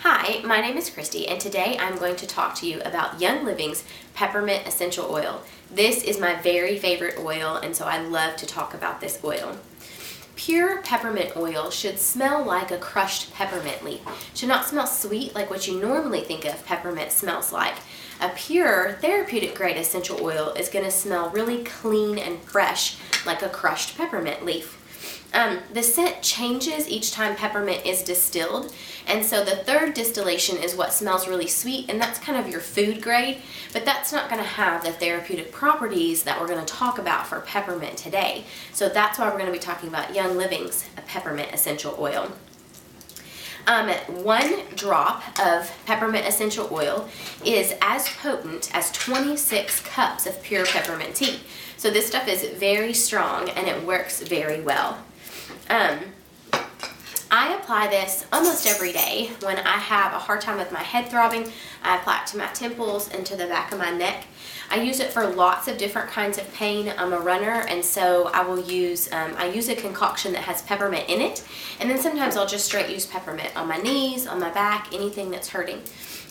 Hi, my name is Cristi, and today I'm going to talk to you about Young Living's Peppermint Essential Oil. This is my very favorite oil, and so I love to talk about this oil. Pure peppermint oil should smell like a crushed peppermint leaf. Should not smell sweet like what you normally think of peppermint smells like. A pure therapeutic grade essential oil is going to smell really clean and fresh like a crushed peppermint leaf. The scent changes each time peppermint is distilled, and so the third distillation is what smells really sweet, and that's kind of your food grade, but that's not going to have the therapeutic properties that we're going to talk about for peppermint today. So that's why we're going to be talking about Young Living's peppermint essential oil. 1 drop of peppermint essential oil is as potent as 26 cups of pure peppermint tea. So this stuff is very strong and it works very well. I apply this almost every day. When I have a hard time with my head throbbing, I apply it to my temples and to the back of my neck. I use it for lots of different kinds of pain. I'm a runner, and so I use a concoction that has peppermint in it, and then sometimes I'll just straight use peppermint on my knees, on my back, anything that's hurting.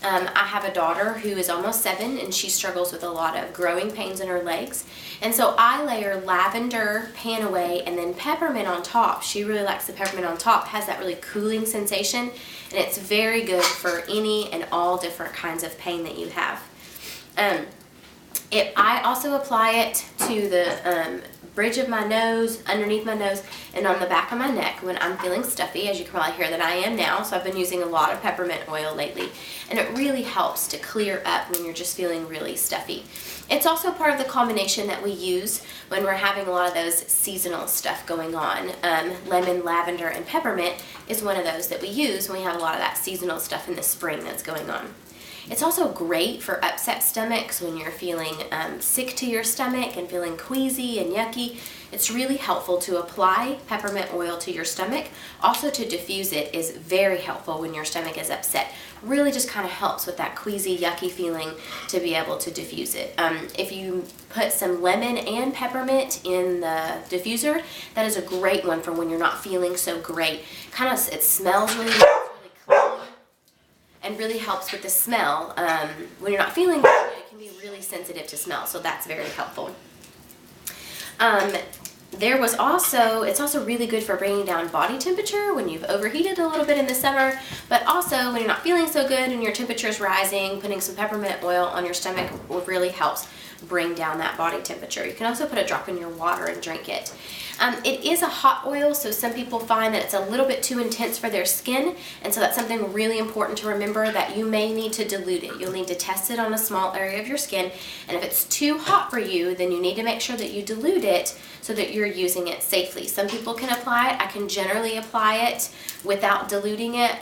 I have a daughter who is almost 7, and she struggles with a lot of growing pains in her legs, and so I layer lavender, pan away, and then peppermint on top. She really likes the peppermint on top. It has that really cooling sensation, and it's very good for any and all different kinds of pain that you have. I also apply it to the bridge of my nose, underneath my nose, and on the back of my neck when I'm feeling stuffy, as you can probably hear that I am now. So I've been using a lot of peppermint oil lately, and it really helps to clear up when you're just feeling really stuffy. It's also part of the combination that we use when we're having a lot of those seasonal stuff going on. Lemon, lavender, and peppermint is one of those that we use when we have a lot of that seasonal stuff in the spring that's going on. It's also great for upset stomachs when you're feeling sick to your stomach and feeling queasy and yucky. It's really helpful to apply peppermint oil to your stomach. Also, to diffuse it is very helpful when your stomach is upset. Really just kind of helps with that queasy, yucky feeling to be able to diffuse it. If you put some lemon and peppermint in the diffuser, that is a great one for when you're not feeling so great. It smells really nice, and really helps with the smell. When you're not feeling good, it can be really sensitive to smell, so that's very helpful. It's also really good for bringing down body temperature when you've overheated a little bit in the summer, but also when you're not feeling so good and your temperature is rising, putting some peppermint oil on your stomach really helps bring down that body temperature. You can also put a drop in your water and drink it. It is a hot oil, so some people find that it's a little bit too intense for their skin, and so that's something really important to remember, that you may need to dilute it. You'll need to test it on a small area of your skin, and if it's too hot for you, then you need to make sure that you dilute it so that you're using it safely. Some people can apply it. I can generally apply it without diluting it,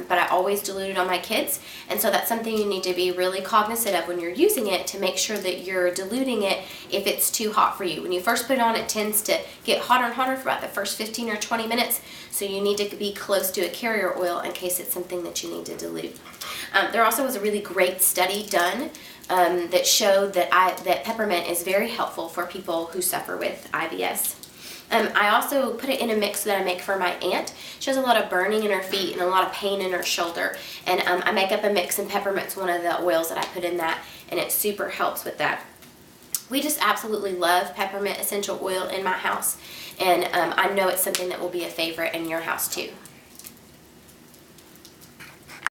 but I always dilute it on my kids, and so that's something you need to be really cognizant of when you're using it, to make sure that you're diluting it if it's too hot for you. When you first put it on, it tends to get hotter and hotter for about the first 15 or 20 minutes, so you need to be close to a carrier oil in case it's something that you need to dilute. There also was a really great study done that showed that peppermint is very helpful for people who suffer with IBS. I also put it in a mix that I make for my aunt. She has a lot of burning in her feet and a lot of pain in her shoulder, and I make up a mix, and peppermint's one of the oils that I put in that, and it super helps with that. We just absolutely love peppermint essential oil in my house, and I know it's something that will be a favorite in your house too.